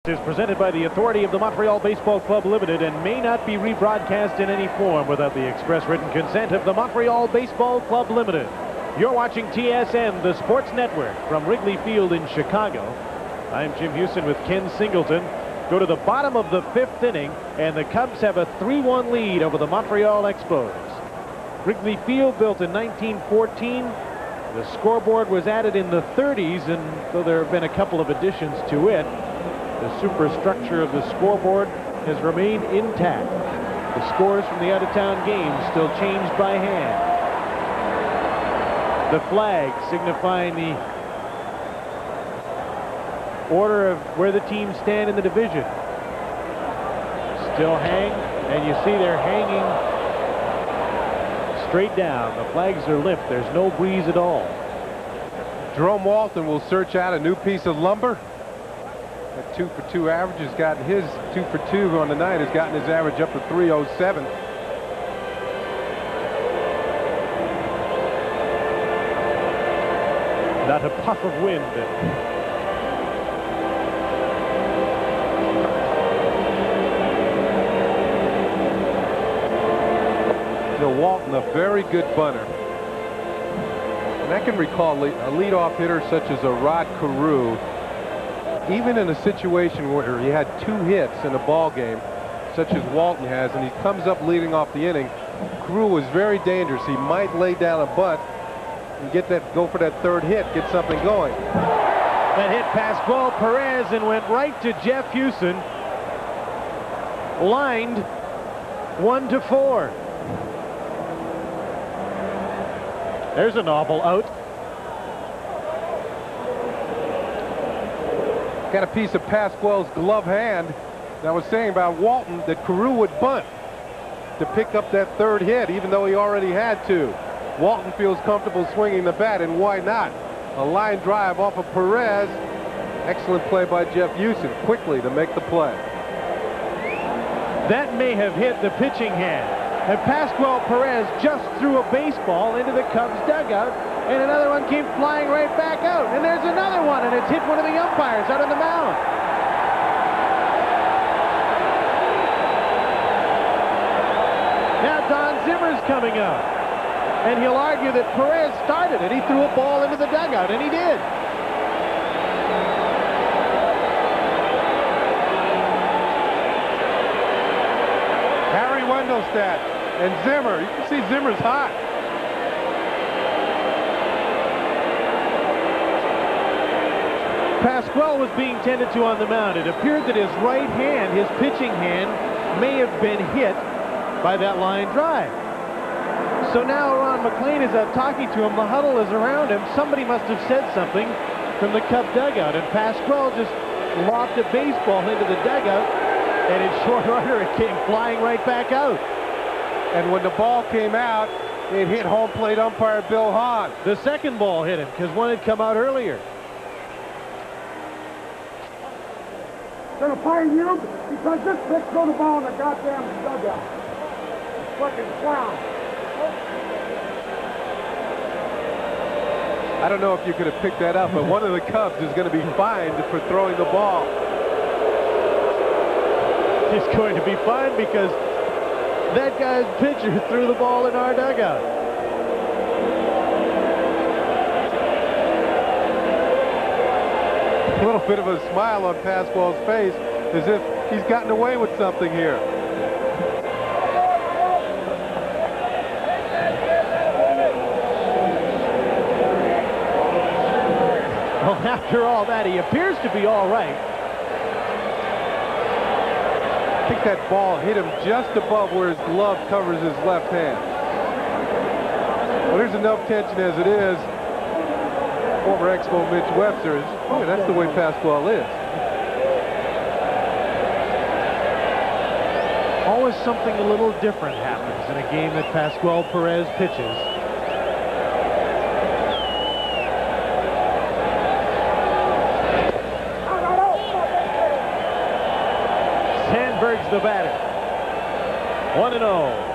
Is presented by the authority of the Montreal Baseball Club Limited and may not be rebroadcast in any form without the express written consent of the Montreal Baseball Club Limited. You're watching TSN, the sports network, from Wrigley Field in Chicago. I'm Jim Houston with Ken Singleton. Go to the bottom of the fifth inning, and the Cubs have a 3-1 lead over the Montreal Expos. Wrigley Field, built in 1914. The scoreboard was added in the 30s, and though there have been a couple of additions to it, the superstructure of the scoreboard has remained intact. The scores from the out-of-town games still changed by hand. The flag signifying the order of where the teams stand in the division still hang, and you see they're hanging straight down. The flags are limp. There's no breeze at all. Jerome Walton will search out a new piece of lumber. That 2-for-2 average has gotten his 2-for-2 on the night, has gotten his average up to 307. Not a puff of wind. You know, Walton, a very good bunter. And I can recall a leadoff hitter such as a Rod Carew, even in a situation where he had 2 hits in a ball game, such as Walton has, and he comes up leading off the inning, Carew was very dangerous. He might lay down a bunt and go for that third hit, get something going. That hit Pascual Perez and went right to Jeff Houston. Lined 1-4. There's a novel out. Got a piece of Pascual's glove hand. And I was saying about Walton that Carew would bunt to pick up that third hit, even though he already had 2. Walton feels comfortable swinging the bat, and why not? A line drive off of Perez. Excellent play by Jeff Houston, quickly to make the play. That may have hit the pitching hand. And Pascual Perez just threw a baseball into the Cubs dugout, and another one came flying right back out. And there's another one, and it's hit one of the umpires out on the mound. Now Don Zimmer's coming up, and he'll argue that Perez started it. He threw a ball into the dugout, and he did. Harry Wendelstedt and Zimmer. You can see Zimmer's hot. Pascual was being tended to on the mound. It appeared that his right hand, his pitching hand, may have been hit by that line drive. So now Ron McLean is out talking to him. The huddle is around him. Somebody must have said something from the Cub dugout, and Pascual just lobbed a baseball into the dugout, and in short order it came flying right back out. And when the ball came out, it hit home plate umpire Bill Hahn. The second ball hit him because one had come out earlier. Gonna fine you because this bitch threw the ball in the goddamn dugout. Fucking clown. I don't know if you could have picked that up, but one of the Cubs is going to be fined for throwing the ball. He's going to be fined because that guy's pitcher threw the ball in our dugout. A little bit of a smile on Pascual's face, as if he's gotten away with something here. Well, after all that, he appears to be all right. I think that ball hit him just above where his glove covers his left hand. Well, there's enough tension as it is. Former Expo Mitch Webster is, yeah, that's the way Pascual is. Always something a little different happens in a game that Pascual Perez pitches. Sandberg's the batter. 1-0.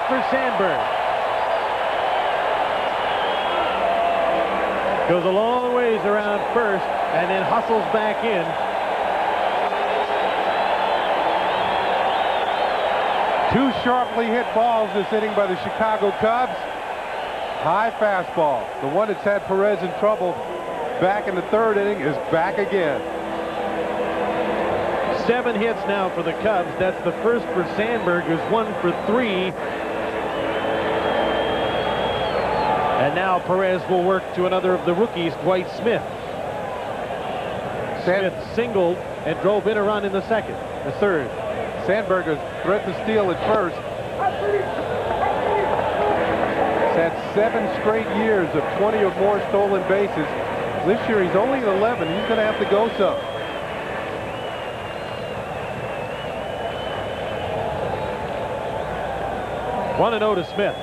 for Sandberg. Goes a long ways around first and then hustles back in. Two sharply hit balls this inning by the Chicago Cubs. High fastball. The one that's had Perez in trouble back in the third inning is back again. 7 hits now for the Cubs. That's the first for Sandberg, who's 1 for 3. And now Perez will work to another of the rookies, Dwight Smith. Smith singled and drove in a run in the third. Sandberg has threatened to steal at first. He's had 7 straight years of 20 or more stolen bases. This year he's only at 11. He's going to have to go some. One and 0 to Smith.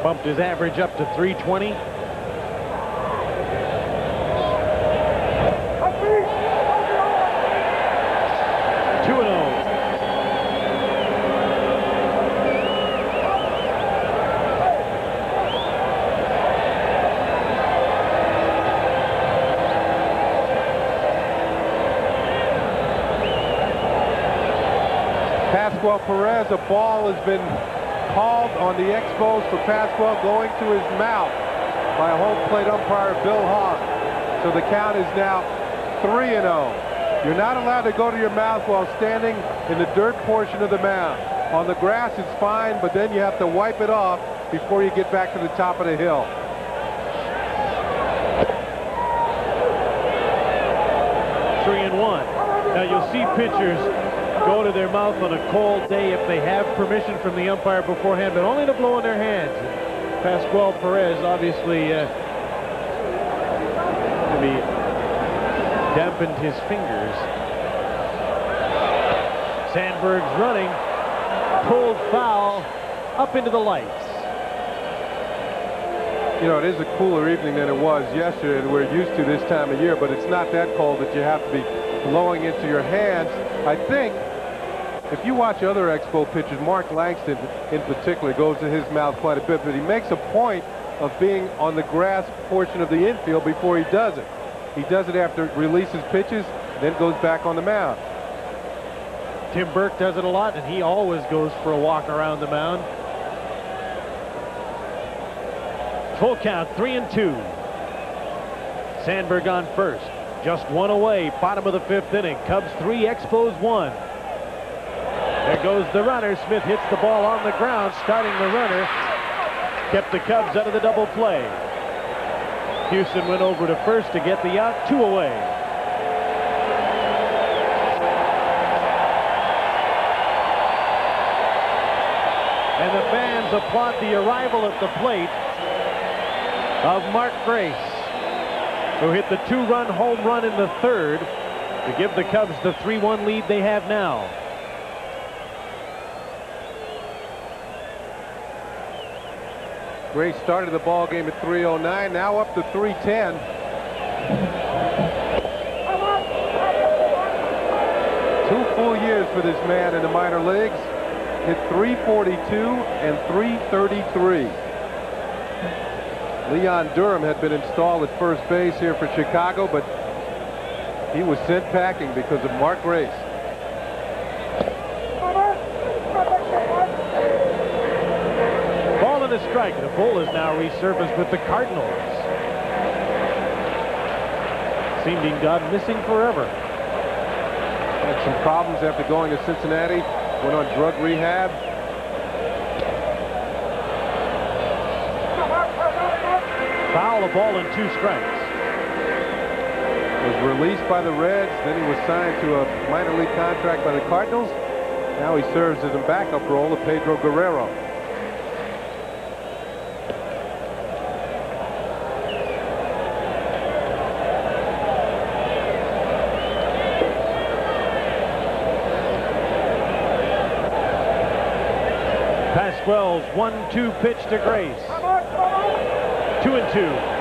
Bumped his average up to 320. Pascual Perez, a ball has been called on the Expos for Pascual going to his mouth by a home plate umpire, Bill Hahn. So the count is now 3-0. You're not allowed to go to your mouth while standing in the dirt portion of the mound. On the grass it's fine, but then you have to wipe it off before you get back to the top of the hill. Three and 1. Now you'll see pitchers go to their mouth on a cold day if they have permission from the umpire beforehand, but only to blow in their hands. Pascual Perez obviously maybe dampened his fingers. Sandberg's running, pulled foul, up into the lights. You know, it is a cooler evening than it was yesterday, and we're used to this time of year, but it's not that cold that you have to be blowing into your hands. I think if you watch other Expo pitchers, Mark Langston in particular goes to his mouth quite a bit, but he makes a point of being on the grass portion of the infield before he does it. He does it after it releases pitches, then goes back on the mound. Tim Burke does it a lot, and he always goes for a walk around the mound. Full count, 3-2. Sandberg on first. Just one away, bottom of the 5th inning. Cubs 3, Expos 1. There goes the runner. Smith hits the ball on the ground, starting the runner. Kept the Cubs out of the double play. Houston went over to first to get the out, 2 away. And the fans applaud the arrival at the plate of Mark Grace, who hit the 2-run home run in the 3rd to give the Cubs the 3-1 lead they have now. Grace started the ball game at 309, now up to 310. Two full years for this man in the minor leagues. Hit 342 and 333. Leon Durham had been installed at first base here for Chicago, but he was sent packing because of Mark Grace. Ball and a strike. The bull is now resurfaced with the Cardinals. Seemed he'd gone missing forever. Had some problems after going to Cincinnati. Went on drug rehab. Foul, a ball and 2 strikes. Was released by the Reds, then he was signed to a minor league contract by the Cardinals. Now he serves as a backup role of Pedro Guerrero. Pascual's 1-2 pitch to Grace. 2-2.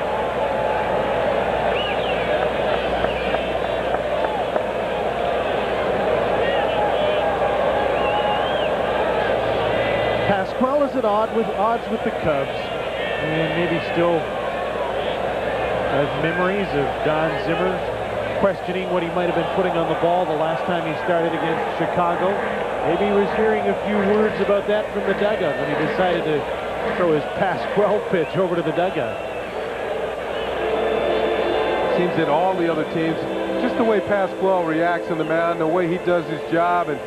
at odds with the Cubs, and maybe still has memories of Don Zimmer questioning what he might have been putting on the ball the last time he started against Chicago. Maybe he was hearing a few words about that from the dugout when he decided to throw his Pascual pitch over to the dugout. Seems that all the other teams, just the way Pascual reacts on the mound, the way he does his job, and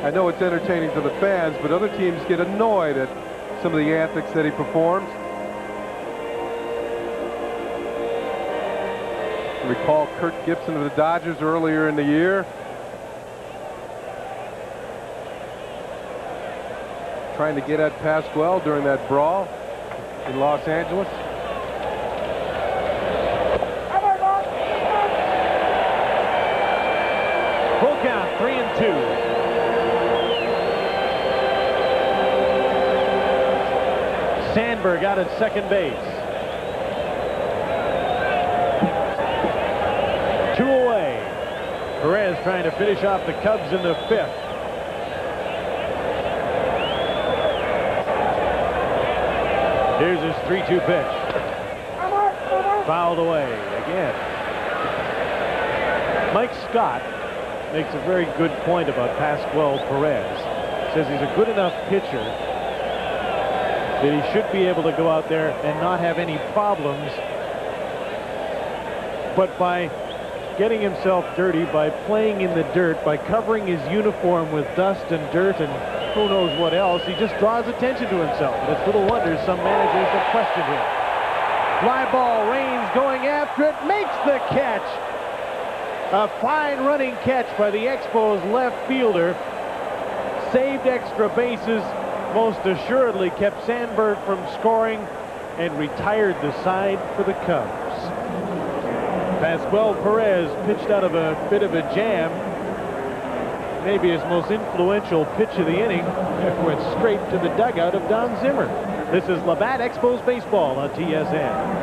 I know it's entertaining to the fans, but other teams get annoyed at some of the antics that he performs. Recall Kurt Gibson of the Dodgers earlier in the year, trying to get at Pascual during that brawl in Los Angeles. Full count, 3-2. Sandberg out at second base. 2 away. Perez trying to finish off the Cubs in the 5th. Here's his 3-2 pitch. Fouled away again. Mike Scott makes a very good point about Pascual Perez. Says he's a good enough pitcher that he should be able to go out there and not have any problems. But by getting himself dirty, by playing in the dirt, by covering his uniform with dust and dirt and who knows what else, he just draws attention to himself. And it's little wonder some managers have questioned him. Fly ball, Raines going after it, makes the catch. A fine running catch by the Expos left fielder. Saved extra bases, most assuredly kept Sandberg from scoring, and retired the side for the Cubs. Pascual Perez pitched out of a bit of a jam. Maybe his most influential pitch of the inning. Went straight to the dugout of Don Zimmer. This is Labatt Expos Baseball on TSN.